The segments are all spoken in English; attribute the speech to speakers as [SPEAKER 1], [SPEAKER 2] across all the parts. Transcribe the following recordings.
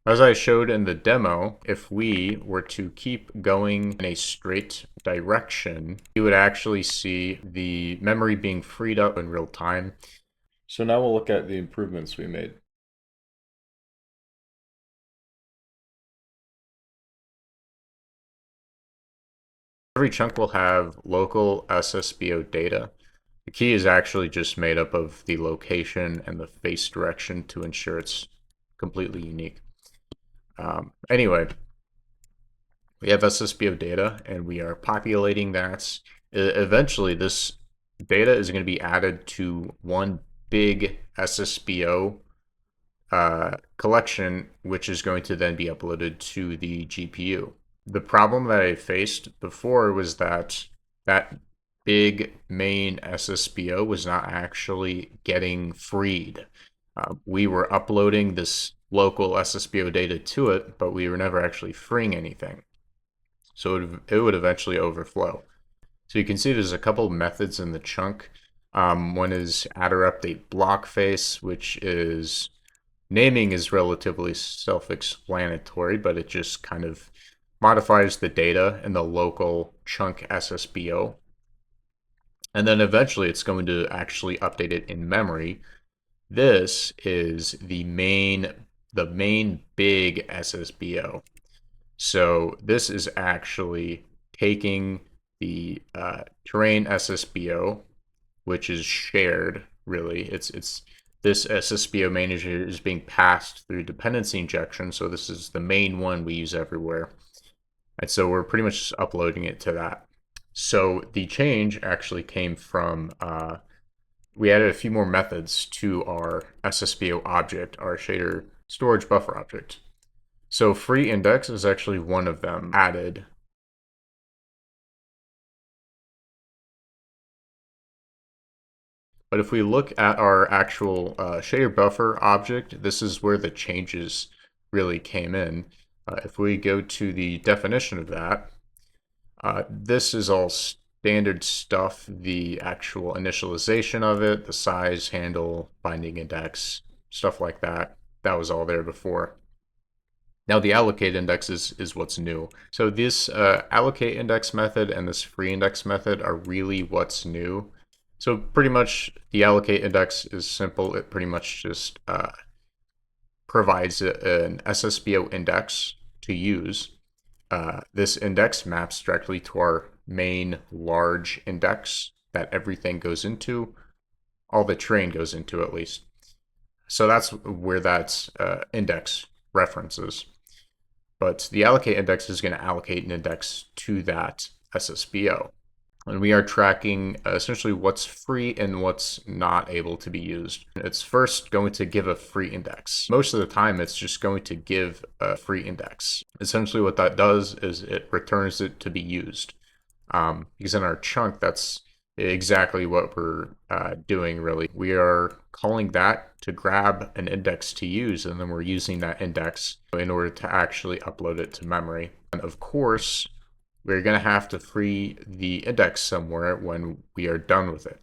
[SPEAKER 1] As I showed in the demo, if we were to keep going in a straight direction, you would actually see the memory being freed up in real time. So now we'll look at the improvements we made. Every chunk will have local SSBO data. The key is actually just made up of the location and the face direction to ensure it's completely unique. Anyway, we have SSBO data and we are populating that. Eventually, this data is going to be added to one big SSBO collection, which is going to then be uploaded to the GPU. The problem that I faced before was that that big main SSBO was not actually getting freed. We were uploading this local SSBO data to it, but we were never actually freeing anything. So it would eventually overflow. So you can see there's a couple methods in the chunk. One is adder update block face, which is naming is relatively self-explanatory, but it just kind of modifies the data in the local chunk SSBO. And then eventually it's going to actually update it in memory. This is the main big SSBO. So this is actually taking the terrain SSBO, which is shared. Really, it's this SSBO manager is being passed through dependency injection. So this is the main one we use everywhere, and so we're pretty much just uploading it to that. So the change actually came from we added a few more methods to our SSBO object, our shader storage buffer object. So FreeIndex is actually one of them added. But if we look at our actual shader buffer object, this is where the changes really came in. If we go to the definition of that, this is all standard stuff, the actual initialization of it, the size, handle, binding index, stuff like that. That was all there before. Now the allocate index is what's new. So this allocate index method and this free index method are really what's new. So pretty much the allocate index is simple. It pretty much just provides an SSBO index to use. This index maps directly to our main large index that everything goes into, all the terrain goes into at least. So that's where that index references. But the allocate index is going to allocate an index to that SSBO. And we are tracking essentially what's free and what's not able to be used. It's first going to give a free index. Most of the time, it's just going to give a free index. Essentially, what that does is it returns it to be used. Because in our chunk, that's exactly what we're doing, really. We are calling that to grab an index to use, and then we're using that index in order to actually upload it to memory. And of course, we're going to have to free the index somewhere when we are done with it.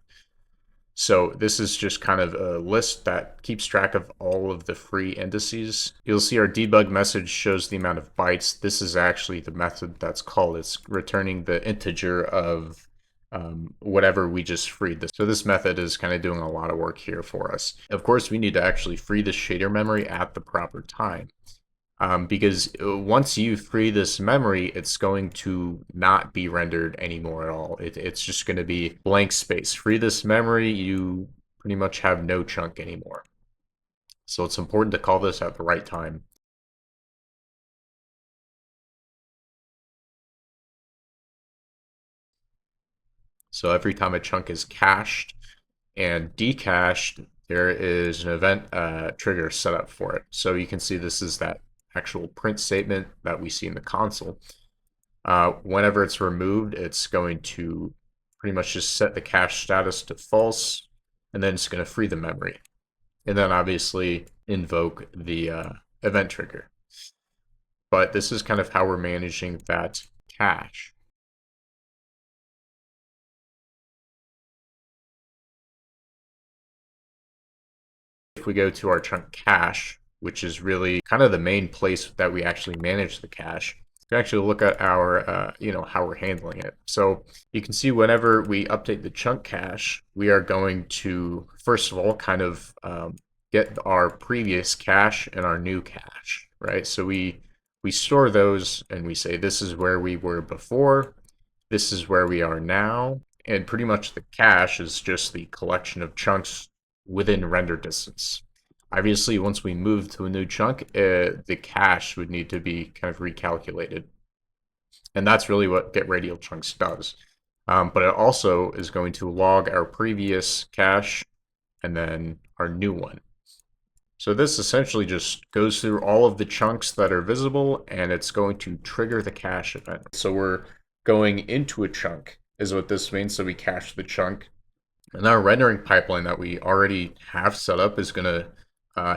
[SPEAKER 1] So this is just kind of a list that keeps track of all of the free indices. You'll see our debug message shows the amount of bytes. This is actually the method that's called. It's returning the integer of whatever we just freed. So this method is kind of doing a lot of work here for us. Of course, we need to actually free the shader memory at the proper time. Because once you free this memory, it's going to not be rendered anymore at all. It's just going to be blank space. Free this memory, you pretty much have no chunk anymore. So it's important to call this at the right time. So every time a chunk is cached and decached, there is an event trigger set up for it. So you can see this is that actual print statement that we see in the console. Whenever it's removed, it's going to pretty much just set the cache status to false, and then it's going to free the memory. And then obviously invoke the event trigger. But this is kind of how we're managing that cache. If we go to our chunk cache, which is really kind of the main place that we actually manage the cache. You can actually look at our, how we're handling it. So you can see whenever we update the chunk cache, we are going to, first of all, kind of get our previous cache and our new cache, right? So we store those and we say this is where we were before, this is where we are now, and pretty much the cache is just the collection of chunks within render distance. Obviously, once we move to a new chunk, the cache would need to be kind of recalculated. And that's really what get radial chunks does. But it also is going to log our previous cache and then our new one. So this essentially just goes through all of the chunks that are visible, and it's going to trigger the cache event. So we're going into a chunk is what this means. So we cache the chunk. And our rendering pipeline that we already have set up is going to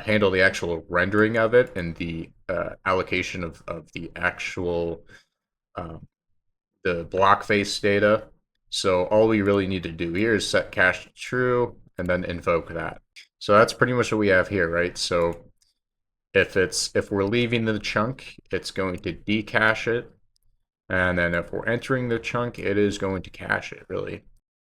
[SPEAKER 1] handle the actual rendering of it and the allocation of the actual the block face data. So all we really need to do here is set cache to true and then invoke that. So that's pretty much what we have here, right? So if we're leaving the chunk, it's going to decache it. And then if we're entering the chunk, it is going to cache it, really.